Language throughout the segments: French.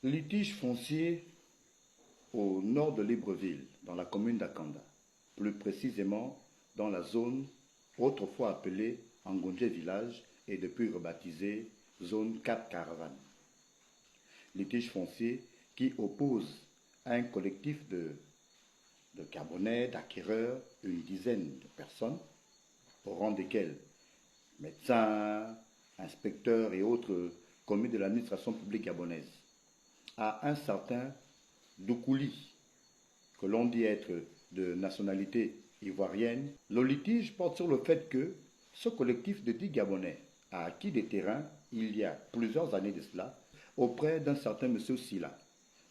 Litige foncier au nord de Libreville, dans la commune d'Akanda, plus précisément dans la zone autrefois appelée Angonje Village et depuis rebaptisée zone 4 Caravane. Litige foncier qui oppose un collectif de Gabonais, d'acquéreurs, une dizaine de personnes, au rang desquels médecins, inspecteurs et autres commis de l'administration publique gabonaise, à un certain Doukouli, que l'on dit être de nationalité ivoirienne. Le litige porte sur le fait que ce collectif de 10 Gabonais a acquis des terrains il y a plusieurs années de cela auprès d'un certain monsieur Silla,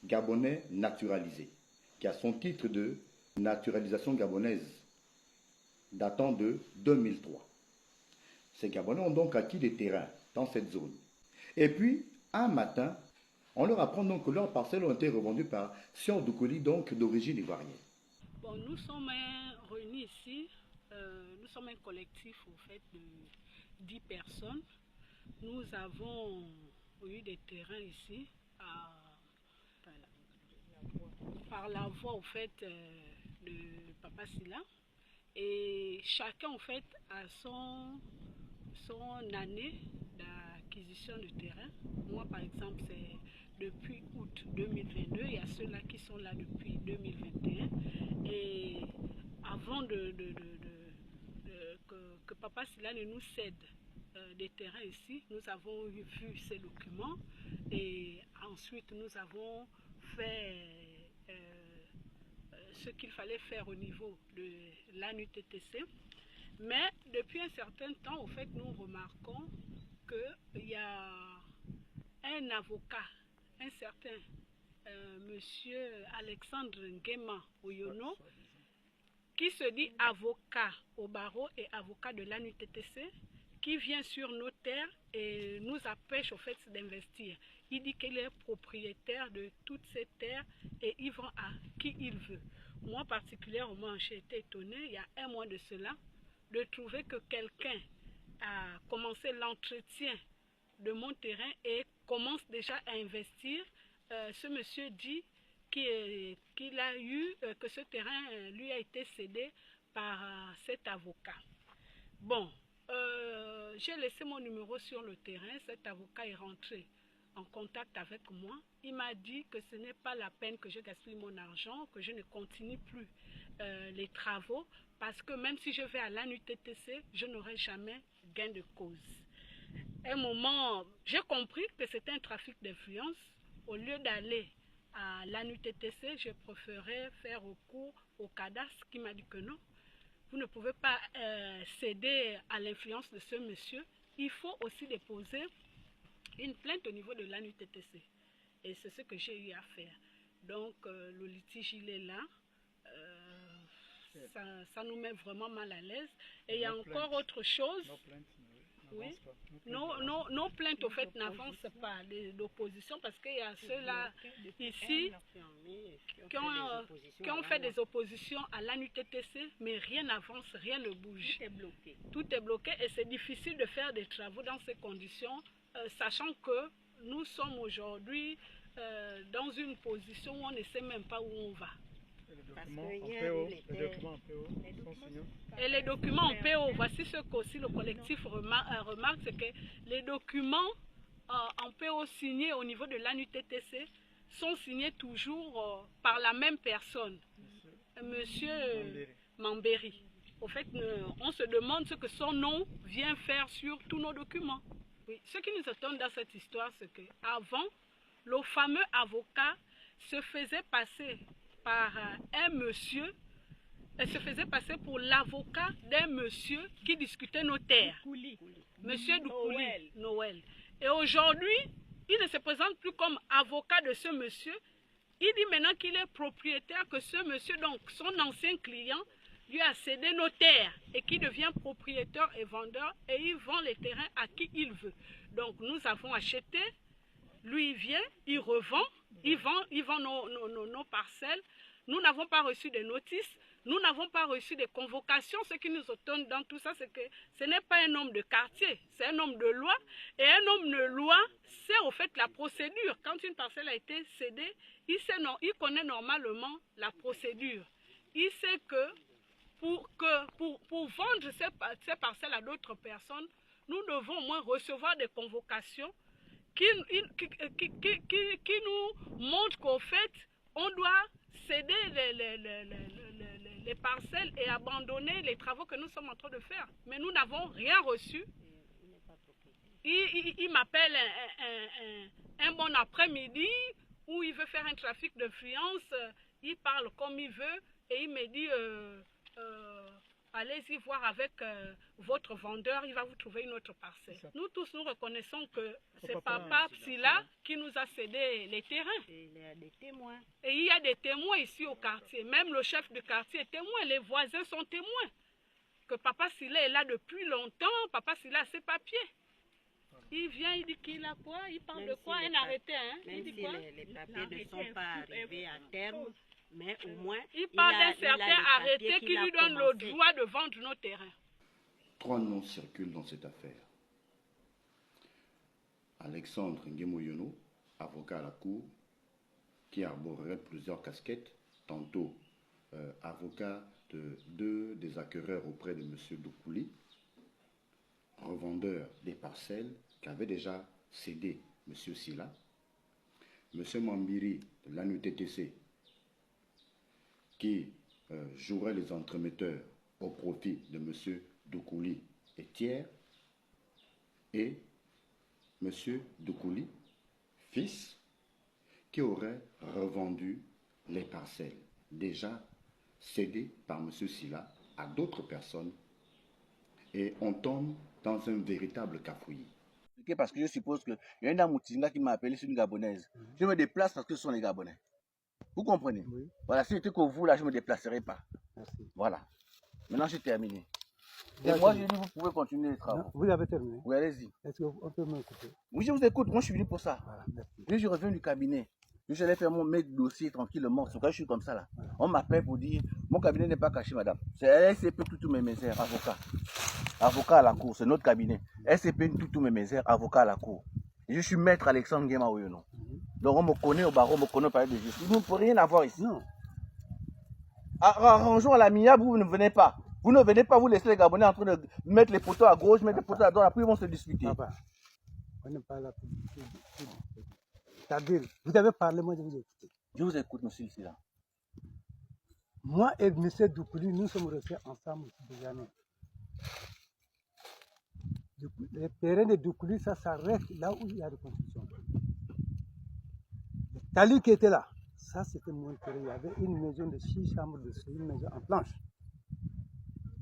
Gabonais naturalisé, qui a son titre de naturalisation gabonaise datant de 2003. Ces Gabonais ont donc acquis des terrains dans cette zone. Et puis, un matin, on leur apprend donc que leurs parcelles ont été revendues par Sior Doukouli, donc d'origine ivoirienne. Bon, nous sommes réunis ici, nous sommes un collectif au fait de 10 personnes. Nous avons eu des terrains ici par la voie au fait de Papa Silla. Et chacun en fait a son année d'acquisition de terrain. Moi par exemple c'est depuis août 2022, il y a ceux-là qui sont là depuis 2021. Et avant que Papa Silla ne nous cède des terrains ici, nous avons vu ces documents et ensuite nous avons fait ce qu'il fallait faire au niveau de l'ANUTTC. Mais depuis un certain temps, au fait, nous remarquons qu'il y a un avocat, un certain monsieur Alexandre Nguema Oyono, qui se dit avocat au barreau et avocat de l'ANUTTC, qui vient sur nos terres et nous empêche au fait d'investir. Il dit qu'il est propriétaire de toutes ces terres et il vend à qui il veut. Moi particulièrement, j'ai été étonnée, il y a un mois de cela, de trouver que quelqu'un a commencé l'entretien de mon terrain et commence déjà à investir. Ce monsieur dit qu'il a eu, que ce terrain lui a été cédé par cet avocat. Bon, j'ai laissé mon numéro sur le terrain, cet avocat est rentré en contact avec moi. Il m'a dit que ce n'est pas la peine que je gaspille mon argent, que je ne continue plus les travaux, parce que même si je vais à l'ANUTTC, je n'aurai jamais gain de cause. À un moment, j'ai compris que c'était un trafic d'influence. Au lieu d'aller à l'ANUTTC, je préférais faire recours au cadastre qui m'a dit que non. Vous ne pouvez pas céder à l'influence de ce monsieur. Il faut aussi déposer une plainte au niveau de l'ANUTTC. Et c'est ce que j'ai eu à faire. Donc, le litige, il est là. Ça nous met vraiment mal à l'aise. Et il y a encore autre chose. Oui. Nos plaintes, au fait, n'avancent pas d'opposition parce qu'il y a ceux-là ici qui ont fait des oppositions à l'ANUTTC, mais rien n'avance, rien ne bouge. Tout est bloqué. Tout est bloqué et c'est difficile de faire des travaux dans ces conditions, sachant que nous sommes aujourd'hui dans une position où on ne sait même pas où on va. Et les documents en PO, voici ce qu'aussi le collectif remarque, c'est que les documents en PO signés au niveau de l'ANUTTC sont signés toujours par la même personne, monsieur Mambéry. Au fait, on se demande ce que son nom vient faire sur tous nos documents. Oui. Ce qui nous étonne dans cette histoire, c'est qu'avant, le fameux avocat se faisait passer par un monsieur, elle se faisait passer pour l'avocat d'un monsieur qui discutait nos terres. Monsieur Doukouli, Noël. Et aujourd'hui, il ne se présente plus comme avocat de ce monsieur. Il dit maintenant qu'il est propriétaire, que ce monsieur, donc son ancien client, lui a cédé nos terres et qui devient propriétaire et vendeur et il vend les terrains à qui il veut. Donc nous avons acheté, lui il vient, il revend, il vend nos parcelles. Nous n'avons pas reçu de notice. Nous n'avons pas reçu de convocation. Ce qui nous étonne dans tout ça, c'est que ce n'est pas un homme de quartier, c'est un homme de loi. Et un homme de loi sait au fait la procédure. Quand une parcelle a été cédée, il connaît normalement la procédure. Il sait que pour vendre ces parcelles à d'autres personnes, nous devons au moins recevoir des convocations qui nous montrent qu'au fait, on doit céder les parcelles et abandonner les travaux que nous sommes en train de faire. Mais nous n'avons rien reçu. Il m'appelle un bon après-midi où il veut faire un trafic d'influence. Il parle comme il veut et il me dit allez-y voir avec votre vendeur, il va vous trouver une autre parcelle. Nous tous, nous reconnaissons que c'est Papa Psylla qui nous a cédé les terrains. Et il y a des témoins. Et il y a des témoins ici au quartier. Même le chef du quartier est témoin, les voisins sont témoins. Que Papa Psylla est là depuis longtemps, Papa Psylla a ses papiers. Il vient, il dit qu'il a quoi? Il parle de quoi? Un arrêté, hein? Même si les papiers ne sont pas arrivés à terme, mais au moins... Il parle d'un certain arrêté qui lui donne le droit de vendre nos terrains. 3 noms circulent dans cette affaire. Alexandre Nguemo-Yono, avocat à la Cour, qui arborerait plusieurs casquettes, tantôt avocat de 2 des acquéreurs auprès de M. Doukouli, revendeur des parcelles qu'avait déjà cédé M. Psylla, M. Mambiri de l'ANUTTC, qui jouerait les entremetteurs au profit de M. Doukouli et Thiers, et M. Doukouli, fils, qui aurait revendu les parcelles déjà cédées par M. Psylla à d'autres personnes, et on tombe dans un véritable cafouillis. Parce que je suppose qu'il y a une dame qui m'a appelé, c'est une Gabonaise. Je me déplace parce que ce sont les Gabonais. Vous comprenez? Oui. Voilà, si c'était que vous, là, je ne me déplacerai pas. Merci. Voilà. Maintenant, j'ai terminé. Et moi, j'ai dit, vous pouvez continuer les travaux. Non, vous avez terminé? Oui, allez-y. Est-ce qu'on peut m'écouter? Oui, je vous écoute. Moi, je suis venu pour ça. Voilà, merci. Je reviens du cabinet. Je vais faire mes dossiers tranquillement. C'est pourquoi je suis comme ça, là. Voilà. On m'appelle pour dire, mon cabinet n'est pas caché, madame. C'est LCP tout mes misères, avocat. Avocat à la cour, c'est notre cabinet. LCP tout mes misères, avocat à la cour. Et je suis maître Alexandre Nguemo-Yono. Donc on me connaît au barreau, on me connaît au palais de justice. Vous ne pouvez rien avoir ici. Non. Arrangeons à l'amiable, vous ne venez pas. Vous ne venez pas, vous laissez les Gabonais en train de mettre les poteaux à gauche, mettre les poteaux à droite, après ils vont se disputer. Papa, on n'est pas là pour c'est-à-dire, vous avez parlé, moi je vous ai écouté. Je vous écoute, monsieur Psylla. Moi et M. Doukouli, nous sommes restés ensemble des années. Les terrains de Doukouli, ça s'arrête là où il y a des constructions. Le tali qui était là, ça c'était mon terrain. Il y avait une maison de 6 chambres dessus, une maison en planche.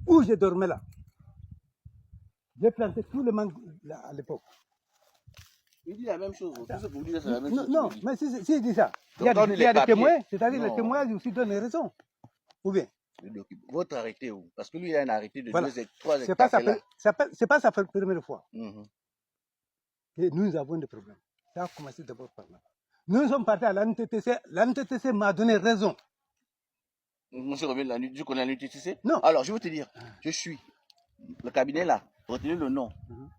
Où je dormais là. J'ai planté tout le mangue à l'époque. Il dit la même chose. Tout ce que vous dites, c'est la même chose. Non, mais si il dit ça, il y a des témoins, c'est-à-dire les témoins aussi donnent raison. Ou bien? Votre arrêté, où? Parce que lui, il a un arrêté de voilà. 3 hectares. C'est pas sa première fois. Et nous avons des problèmes. Ça a commencé d'abord par là. Nous sommes partis à l'ANTTC. L'ANTTC m'a donné raison. Monsieur revient de la nuit, tu connais l'ANTTC? Non. Alors, je vais te dire, je suis le cabinet là, retenez le nom.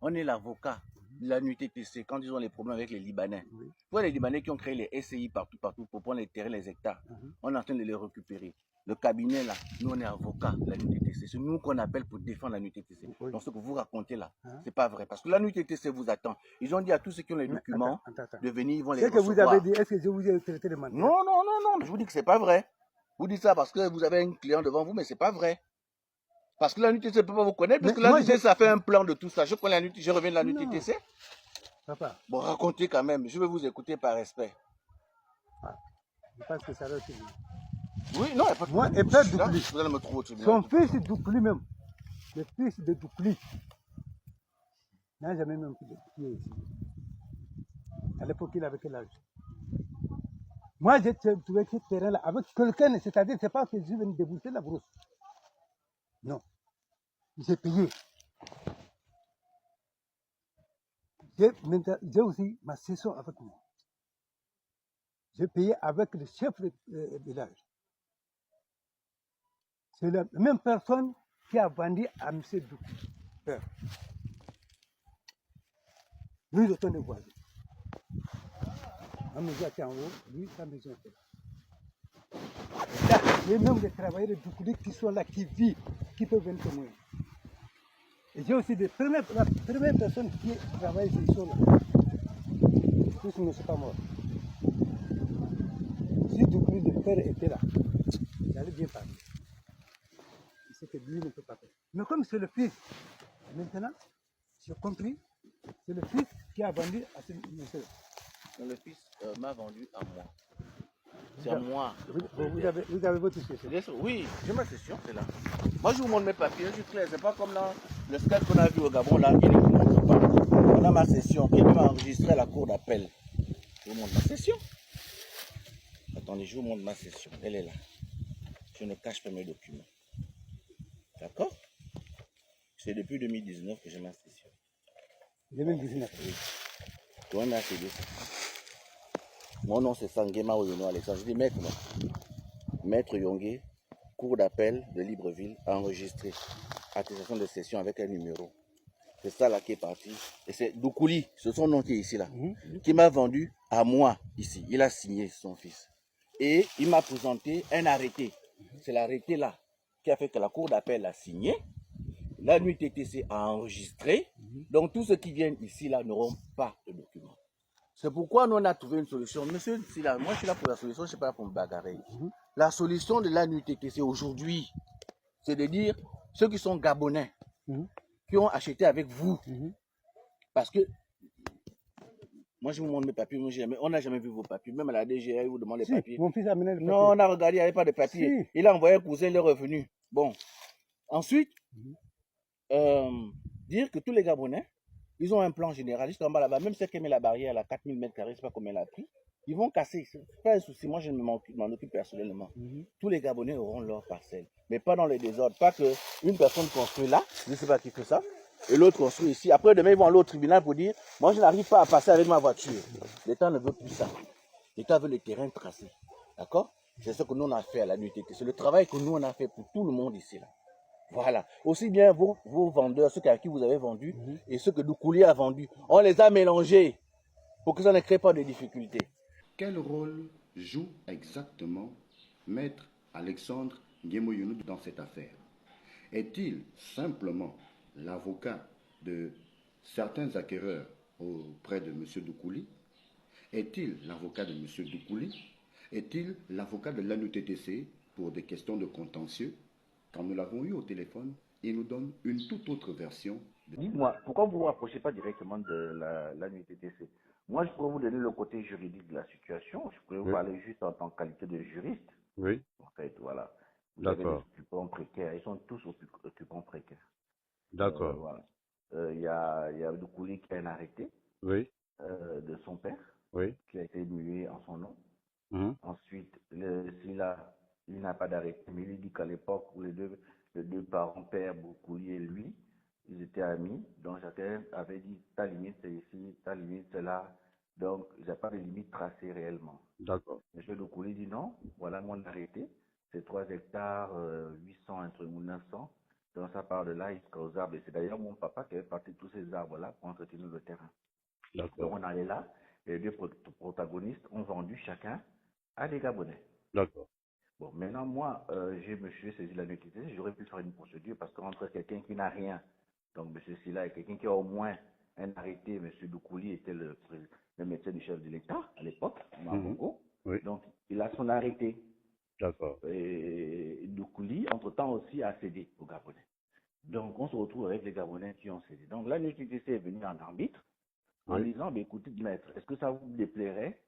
On est l'avocat de l'ANUTTC quand ils ont les problèmes avec les Libanais. Pour les Libanais qui ont créé les SCI partout pour prendre les terrains, les hectares, on est en train de les récupérer. Le cabinet là, nous on est avocat de l'ANUTTC. C'est nous qu'on appelle pour défendre l'ANUTTC. Donc ce que vous racontez là, c'est pas vrai. Parce que l'ANUTTC vous attend. Ils ont dit à tous ceux qui ont les documents de venir, ils vont les recevoir. Ce que vous avez dit, est-ce que je vous ai traité de menteur? Non, je vous dis que c'est pas vrai. Vous dites ça parce que vous avez un client devant vous, mais c'est pas vrai. Parce que l'ANUTTC ne peut pas vous connaître, parce que l'ANUTTC, ça fait un plan de tout ça. Je connais l'ANUTTC, je reviens de l'ANUTTC. Papa. Bon, racontez quand même, je vais vous écouter par respect. Je pense que ça va être... Oui, non, il n'y a pas de moi, et Père Doukouli. Vous allez me trouver au tribunal. Son fils Doukouli même, le fils de Doukouli, n'a jamais même pris de pied ici. À l'époque, il avait quel âge? Moi, j'ai trouvé ce terrain-là avec quelqu'un, c'est-à-dire, c'est pas que je viens de débourser la brousse. Non. J'ai payé. J'ai aussi ma session avec moi. J'ai payé avec le chef de village. C'est la même personne qui a vendu à M. Doukouli. Lui, le temps de voisin. Ma maison était en haut, lui, sa maison était là. Là, il y a même des travailleurs de Doukouli qui sont là, qui vivent, qui peuvent venir témoigner. Et j'ai aussi la première personne qui travaille ici, ils sont là. Tous ne sont pas morts. Si Doukouli, le père était là, il allait bien parler. Il sait que lui ne peut pas faire. Mais comme c'est le fils, maintenant, j'ai compris, c'est le fils qui a vendu à ce monsieur. Le fils m'a vendu à moi. C'est à moi. Vous avez votre session? Oui, j'ai ma session, c'est là. Moi, je vous montre mes papiers, je suis clair. C'est pas comme là, le stade qu'on a vu au Gabon, là, il ne vous montre pas. On a ma session, qui m'a enregistré à la cour d'appel. Je vous montre ma session. Attendez, je vous montre ma session. Elle est là. Je ne cache pas mes documents. D'accord? C'est depuis 2019 que j'ai ma session. 2019. Oui. Toi, on a cédé ça. Mon nom, c'est Sanguema Oyono Alexandre. Je dis maître, moi. Maître Yongé, cour d'appel de Libreville, enregistré. Attestation de session avec un numéro. C'est ça là qui est parti. Et c'est Doukouli, c'est son nom qui est ici là, qui m'a vendu à moi ici. Il a signé son fils. Et il m'a présenté un arrêté. C'est l'arrêté là qui a fait que la cour d'appel a signé. La nuit TTC a enregistré. Donc tous ceux qui viennent ici là n'auront pas de documents. C'est pourquoi nous on a trouvé une solution. Monsieur Silla, moi je suis là pour la solution, je ne suis pas là pour me bagarrer. La solution de la nuit TTC aujourd'hui, c'est de dire ceux qui sont gabonais, qui ont acheté avec vous. Parce que moi je vous montre mes papiers, on n'a jamais vu vos papiers. Même à la DGA, il vous demande les papiers. Mon fils a amené le papier. Non, on a regardé, il n'y avait pas de papiers. Il a envoyé un cousin, il est revenu. Bon. Ensuite, dire que tous les Gabonais, ils ont un plan généraliste en bas là-bas, même ceux qui met la barrière à 4000 m², je ne sais pas combien elle a pris, ils vont casser. C'est pas un souci, moi je m'en occupe personnellement. Tous les Gabonais auront leur parcelle, mais pas dans les désordres. Pas qu'une personne construit là, je ne sais pas qui fait ça, et l'autre construit ici. Après demain, ils vont aller au tribunal pour dire, moi je n'arrive pas à passer avec ma voiture. L'État ne veut plus ça. L'État veut le terrain tracé. D'accord? C'est ce que nous on a fait à la NUTT. C'est le travail que nous on a fait pour tout le monde ici là. Voilà. Aussi bien vos vendeurs, ceux à qui vous avez vendu, et ceux que Doukouli a vendus, on les a mélangés pour que ça ne crée pas de difficultés. Quel rôle joue exactement Maître Alexandre Nguemo dans cette affaire? Est-il simplement l'avocat de certains acquéreurs auprès de M. Doukouli? Est-il l'avocat de M. Doukouli? Est-il l'avocat de l'ANUTTC pour des questions de contentieux? Quand nous l'avons eu au téléphone, il nous donne une toute autre version. Dites-moi, pourquoi vous ne vous rapprochez pas directement de l'ANUTTC? Moi, je pourrais vous donner le côté juridique de la situation. Je pourrais vous parler juste en tant que qualité de juriste. Oui. En fait, voilà. Vous avez des occupants précaires. Ils sont tous occupants précaires. D'accord. Voilà. Il y a Doukouli qui a un arrêté de son père qui a été mué en son nom. Ensuite, celui-là, il n'a pas d'arrêté, mais il dit qu'à l'époque où les deux parents, père, Doukouli et lui, ils étaient amis. Donc chacun avait dit ta limite c'est ici, ta limite c'est là. Donc il n'y a pas de limite tracée réellement. D'accord. M. Doukouli dit non, voilà mon arrêté, c'est 3 hectares, 800, un truc, 900. Donc ça part de là jusqu'aux arbres. Et c'est d'ailleurs mon papa qui avait parti tous ces arbres-là pour entretenir le terrain. Donc on allait là, et les deux protagonistes ont vendu chacun à des Gabonais. D'accord. Bon, maintenant, moi, je me suis saisi la NUTTC, j'aurais pu faire une procédure parce qu'entre quelqu'un qui n'a rien, donc M. Silla, et quelqu'un qui a au moins un arrêté, M. Doukouli était le médecin du chef de l'État à l'époque, donc il a son arrêté. D'accord. Et Doukouli, entre-temps aussi, a cédé aux Gabonais. Donc on se retrouve avec les Gabonais qui ont cédé. Donc la NUTTC est venue en arbitre en disant, écoutez, maître, est-ce que ça vous déplairait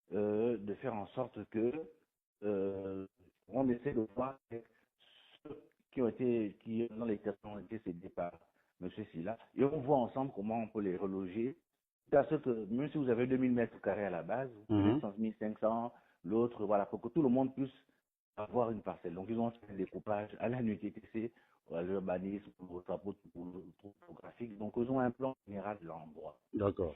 de faire en sorte que on essaie de voir ceux qui dans les questions ont été cédés par M. Silla, et on voit ensemble comment on peut les reloger. C'est-à-dire que même si vous avez 2000 m² à la base, vous prenez 100 500, l'autre, voilà, pour que tout le monde puisse avoir une parcelle. Donc ils ont fait un découpage à la NUTTC, à l'urbanisme, au travaux topographiques. Donc ils ont un plan général de l'endroit. D'accord.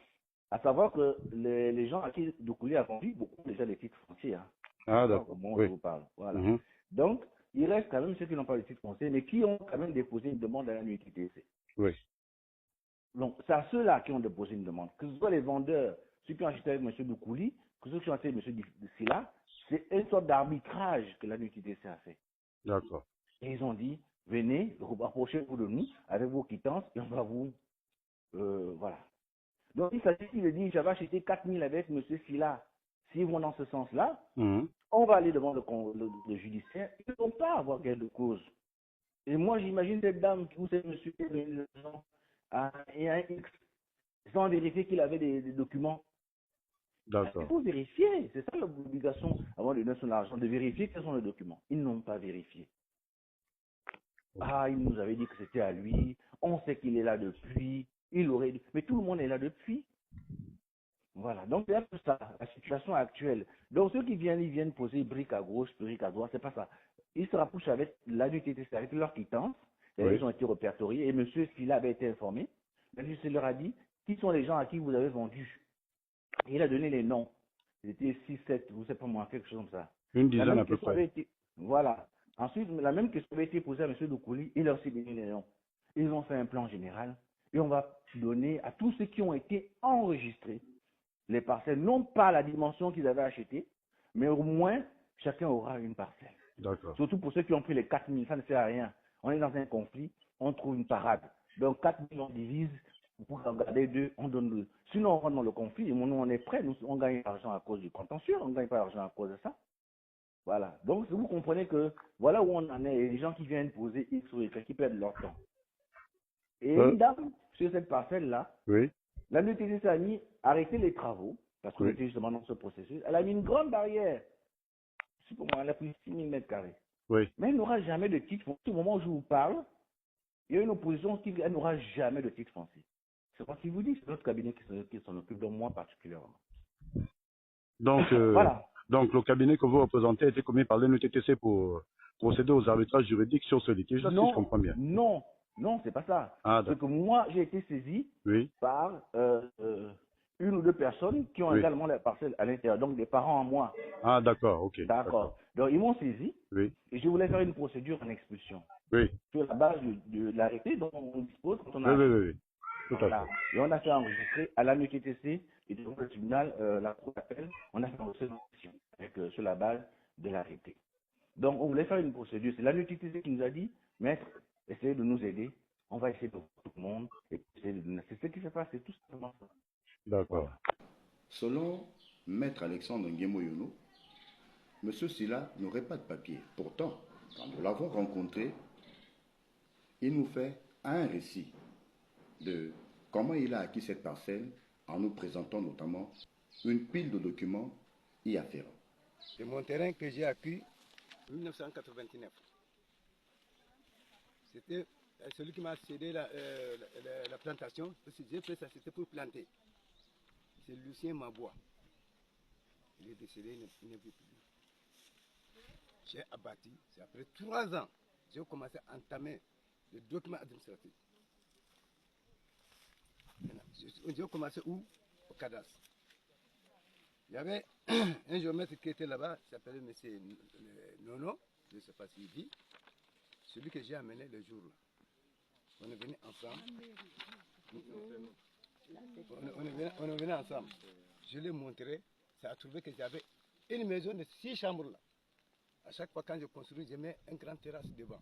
À savoir que les gens à qui Doukouli a vendu, beaucoup déjà des titres fonciers. Hein. Ah, d'accord. Bon, je vous parle. Voilà. Donc, il il reste quand même ceux qui n'ont pas le titre foncier, mais qui ont quand même déposé une demande à la NUTTC. Oui. Donc, c'est à ceux-là qui ont déposé une demande. Que ce soit les vendeurs, ceux qui ont acheté avec M. Doukouli, que ceux qui ont acheté avec M. Silla, c'est une sorte d'arbitrage que la NUTTC a fait. D'accord. Et ils ont dit, venez, rapprochez-vous de nous avec vos quittances et on va vous... voilà. Donc, il s'agit de dire, j'avais acheté 4 000 avec M. Silla. S'ils vont dans ce sens-là, on va aller devant le judiciaire. Ils ne vont pas avoir gain de cause. Et moi, j'imagine cette dame ou ce monsieur qui a donné l'argent et un X, sans vérifier qu'il avait des documents. D'accord. Il faut vérifier. C'est ça l'obligation, avant de donner son argent, de vérifier quels sont les documents. Ils n'ont pas vérifié. Ah, il nous avait dit que c'était à lui. On sait qu'il est là depuis. Il aurait... Mais tout le monde est là depuis. Voilà. Donc, c'est un peu ça, la situation actuelle. Donc, ceux qui viennent, ils viennent poser briques à gauche, briques à droite. C'est pas ça. Ils se rapprochent avec la NUTTC, avec leur quittance. Ils ont été répertoriés. Et monsieur Silla avait été informé. Monsieur leur a dit, qui sont les gens à qui vous avez vendu? Et il a donné les noms. C'était 6, 7, vous ne savez pas moi, quelque chose comme ça. Une dizaine à peu près. Voilà. Ensuite, la même question avait été posée à M. Doukouli. Il a aussi donné les noms. Ils ont fait un plan général. Et on va donner à tous ceux qui ont été enregistrés les parcelles, non pas la dimension qu'ils avaient achetée, mais au moins, chacun aura une parcelle. D'accord. Surtout pour ceux qui ont pris les 4 000, ça ne sert à rien. On est dans un conflit, on trouve une parade. Donc 4 000, on divise, pour en garder 2, on donne 2. Sinon, on rentre dans le conflit, et nous, on est prêts, nous, on gagne l'argent à cause du contentieux, on ne gagne pas l'argent à cause de ça. Voilà. Donc, vous comprenez que voilà où on en est, et les gens qui viennent poser X ou Y, qui perdent leur temps. Et une dame, sur cette parcelle-là, la NUTTC a mis arrêter les travaux, parce qu'on était justement dans ce processus. Elle a mis une grande barrière. Je sais pas moi, elle a pris 6 000 mètres carrés. Oui. Mais elle n'aura jamais de titre foncier. Au moment où je vous parle, il y a une opposition qui elle n'aura jamais de titre foncier. C'est moi qui vous dis, c'est notre cabinet qui s'en occupe, de moi particulièrement. Donc, voilà. Donc, le cabinet que vous représentez a été commis par l'NUTTC pour procéder aux arbitrages juridiques sur ce litige-là, si je comprends bien. Non, c'est pas ça. Ah, c'est que moi, j'ai été saisi par une ou deux personnes qui ont également la parcelle à l'intérieur, donc des parents à moi. Ah, d'accord, ok. D'accord. Donc, ils m'ont saisi et je voulais faire une procédure en expulsion. Sur la base de l'arrêté dont on dispose quand on a... Tout à fait. Et on a fait enregistrer à la NUTTC et devant le tribunal, la cour d'appel, on a fait enregistrer avec, sur la base de l'arrêté. Donc, on voulait faire une procédure. C'est la NUTTC qui nous a dit, maître, essayez de nous aider. On va essayer de voir tout le monde. Et c'est ce qui se passe, c'est tout simplement ça. D'accord. Selon Maître Alexandre Nguemo-Yono, M. Silla n'aurait pas de papier. Pourtant, quand nous l'avons rencontré, il nous fait un récit de comment il a acquis cette parcelle en nous présentant notamment une pile de documents y afférents. C'est mon terrain que j'ai acquis en 1989. C'était celui qui m'a cédé la plantation. J'ai fait ça, c'était pour planter. C'est Lucien Mabois. Il est décédé, il n'est plus. J'ai abattu. C'est après 3 ans, j'ai commencé à entamer le document administratif. J'ai commencé où? Au cadastre. Il y avait un géomètre qui était là-bas, il s'appelait M. Nono, je ne sais pas s'il dit, celui que j'ai amené le jour-là. On est venus ensemble. On est venus ensemble. Je l'ai montré, ça a trouvé que j'avais une maison de 6 chambres là. À chaque fois quand je construis, je mets un grand terrasse devant.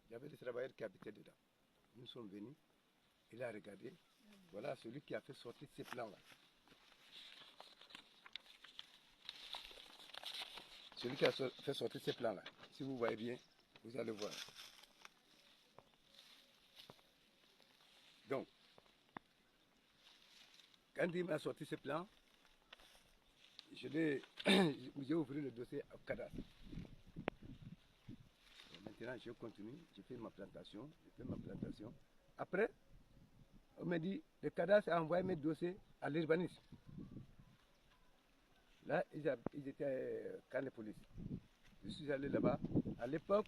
Il y avait des travailleurs qui habitaient dedans. Nous sommes venus, il a regardé. Voilà celui qui a fait sortir ces plans-là. Celui qui a fait sortir ces plans-là. Si vous voyez bien, vous allez voir. Donc, quand il m'a sorti ces plans, j'ai ouvert le dossier au cadastre. Maintenant, je continue, je fais ma plantation, Après, on m'a dit, le cadastre a envoyé mes dossiers à l'urbanisme. Là, ils étaient camp de police. Je suis allé là-bas. À l'époque,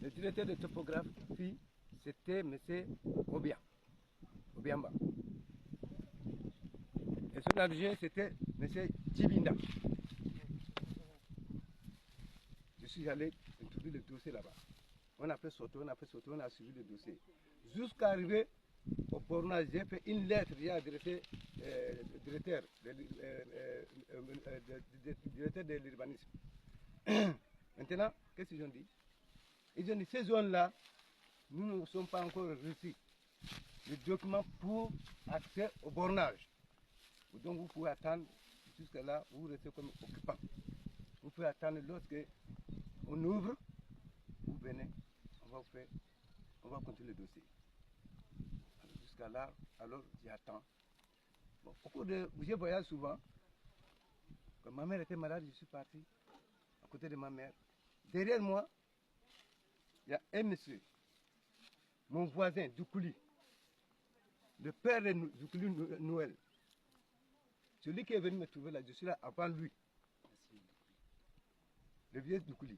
le directeur de topographie, c'était M. Obiamba. Et son adjoint, c'était M. Djibinda. Je suis allé suivi le dossier là-bas. On a fait sauter, on a suivi le dossier. Jusqu'à arriver au bornage, j'ai fait une lettre, j'ai adressé au directeur de l'urbanisme. Maintenant, qu'est-ce qu'ils ont dit? Ils ont dit, ces zones-là, nous ne sommes pas encore reçus les documents pour accès au bornage. Donc vous pouvez attendre jusqu'à là, vous restez comme occupant. Vous pouvez attendre lorsque on ouvre, vous venez, on va continuer le dossier. Jusqu'à là, alors j'attends. Bon, au cours de, je voyage souvent. Quand ma mère était malade, je suis parti à côté de ma mère. Derrière moi, il y a un monsieur, mon voisin, Doukouli, le père de Doukouli Noël. Celui qui est venu me trouver là, je suis là avant lui. Le vieux Doukouli.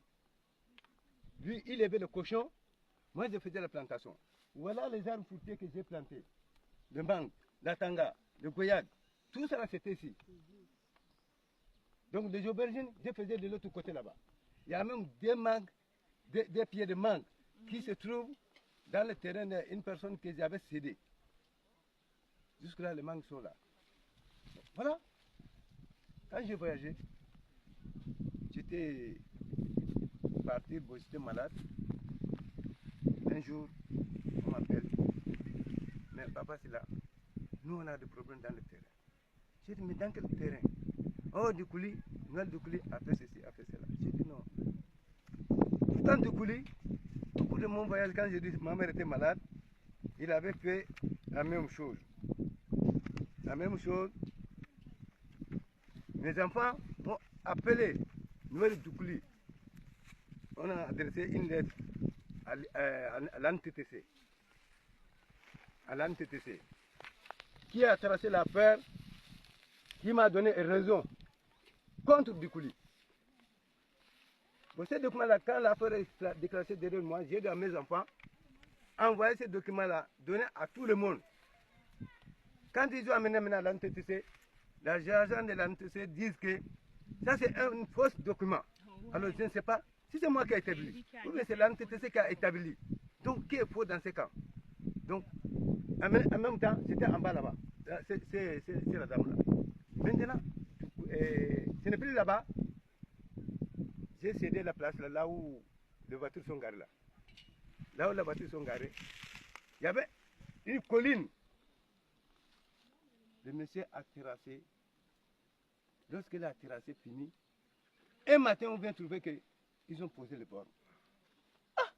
Lui, il avait le cochon, moi je faisais la plantation. Voilà les arbres fruitiers que j'ai plantés. Le mangue, la tanga, le goyade, tout ça c'était ici. Donc les aubergines, je faisais de l'autre côté là-bas. Il y a même des mangues, des pieds de mangue qui se trouvent dans le terrain d'une personne que j'avais cédé. Jusque-là, les mangues sont là. Voilà. Quand j'ai voyagé, j'étais parti, bon, j'étais malade. Un jour, on m'appelle. Mais papa, c'est là. Nous, on a des problèmes dans le terrain. J'ai dit, mais dans quel terrain? Oh, Doukouli, Noël Doukouli a fait ceci, a fait cela. J'ai dit non. Pourtant, Doukouli, au cours de mon voyage, quand j'ai dit que ma mère était malade, il avait fait la même chose. La même chose. Mes enfants ont appelé Noël Doukouli. On a adressé une lettre à l'ANTTC. À l'ANTTC. Qui a tracé l'affaire, qui m'a donné raison contre Doukouli. Bon, ces documents-là, quand l'affaire est déclarée derrière moi, j'ai dit à mes enfants, envoyer ces documents-là, donner à tout le monde. Quand ils ont amené maintenant à l'ANTTC, les agents de l'ANTTC disent que ça c'est un faux document. Alors je ne sais pas si c'est moi qui ai établi, ou bien c'est l'ANTTC qui a établi. Donc qui est faux dans ces cas? Donc en même temps, c'était en bas là-bas. C'est la dame là. Maintenant, ce n'est plus là-bas. J'ai cédé la place là où les voitures sont garées là. Là où les voitures sont garées, il y avait une colline. Le monsieur a terrassé. Lorsqu'il a terrassé fini, un matin on vient trouver qu'ils ont posé le bord. Ah!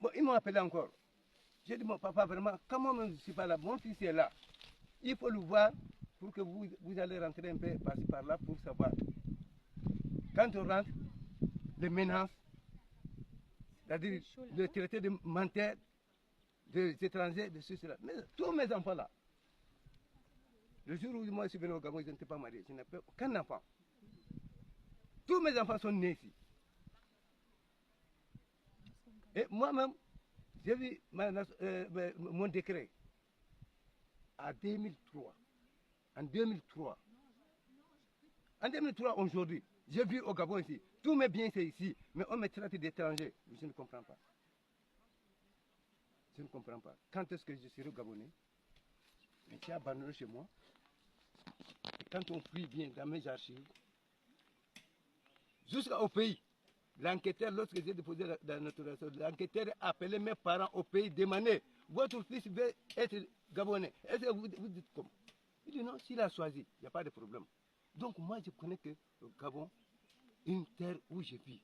Bon, ils m'ont appelé encore. J'ai dit, mon papa, vraiment, comment je ne suis pas là? Mon fils est là. Il faut le voir pour que vous allez rentrer un peu par-ci par-là pour savoir. Quand on rentre, les menaces, c'est-à-dire le traité de menteur, des étrangers, de ceci, cela. Mais tous mes enfants là, le jour où moi je suis venu au Gabon, ils n'étaient pas mariés. Je n'ai pas aucun enfant. Tous mes enfants sont nés ici. Et moi-même, j'ai vu mon décret en 2003. En 2003. En 2003, aujourd'hui, j'ai vu au Gabon ici. Tous mes biens, c'est ici. Mais on me traite d'étranger. Je ne comprends pas. Je ne comprends pas. Quand est-ce que je serai au Gabonais? Mais j'ai abandonné chez moi. Et quand on fouille bien dans mes archives, jusqu'au pays, l'enquêteur, lorsque j'ai déposé la naturalisation, l'enquêteur a appelé mes parents au pays, demandé, votre fils veut être Gabonais. Est-ce que vous dites comment? Il dit non, s'il a choisi, il n'y a pas de problème. Donc moi, je connais que le Gabon, une terre où je vis.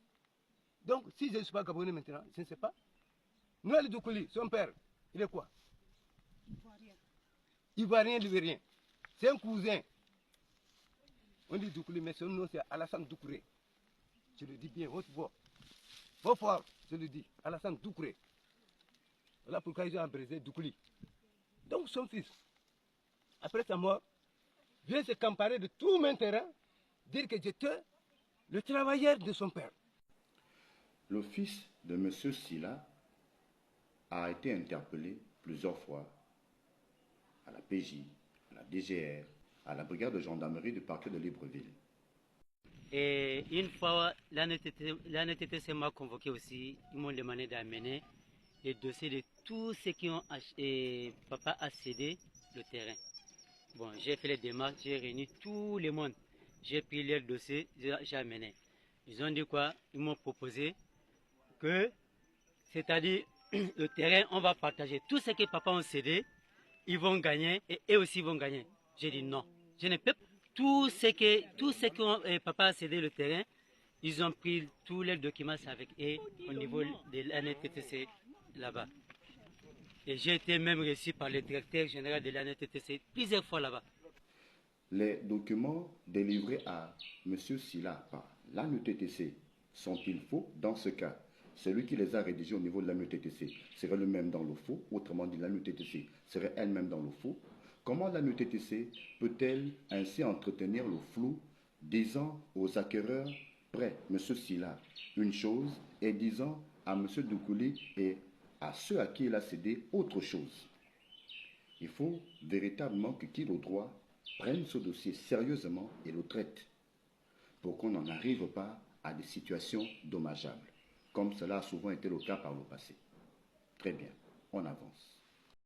Donc si je ne suis pas Gabonais maintenant, je ne sais pas. Noël Doukouli, son père, il est quoi? Ivoirien. Ivoirien, libérien. C'est un cousin. On dit Doukouli, mais son nom c'est Alassane Doucouré. Je le dis bien, haute voix. Haute fort, je le dis, Alassane Doucouré. Voilà pourquoi ils ont abrégé Doukouli. Donc son fils, après sa mort, vient se comparer de tout mon terrain, dire que j'étais le travailleur de son père. Le fils de M. Silla a été interpellé plusieurs fois à la PJ, à la DGR, à la brigade de gendarmerie du parquet de Libreville. Et une fois, l'ANTTC m'a convoqué aussi, ils m'ont demandé d'amener les dossiers de tous ceux qui ont acheté, papa a cédé le terrain. Bon, j'ai fait les démarches, j'ai réuni tout le monde. J'ai pris leur dossier, j'ai amené. Ils ont dit quoi? Ils m'ont proposé que, c'est-à-dire, le terrain, on va partager. Tout ce que papa ont cédé, ils vont gagner et eux aussi vont gagner. J'ai dit non. Je ne peux pas. Tout ce que papa a cédé le terrain, ils ont pris tous les documents avec eux au niveau de l'ANTTC là-bas. Et j'ai été même reçu par le directeur général de l'ANTTC plusieurs fois là-bas. Les documents délivrés à M. Silla par l'ANTTC sont-ils faux? Dans ce cas, celui qui les a rédigés au niveau de l'ANTTC serait le même dans le faux, autrement dit l'ANTTC serait elle-même dans le faux. Comment l'ANTTC peut-elle ainsi entretenir le flou, disant aux acquéreurs près M. Silla une chose et disant à M. Doukouli et à ceux à qui il a cédé autre chose? Il faut véritablement que qui le droit prenne ce dossier sérieusement et le traite pour qu'on n'en arrive pas à des situations dommageables, comme cela a souvent été le cas par le passé. Très bien, on avance.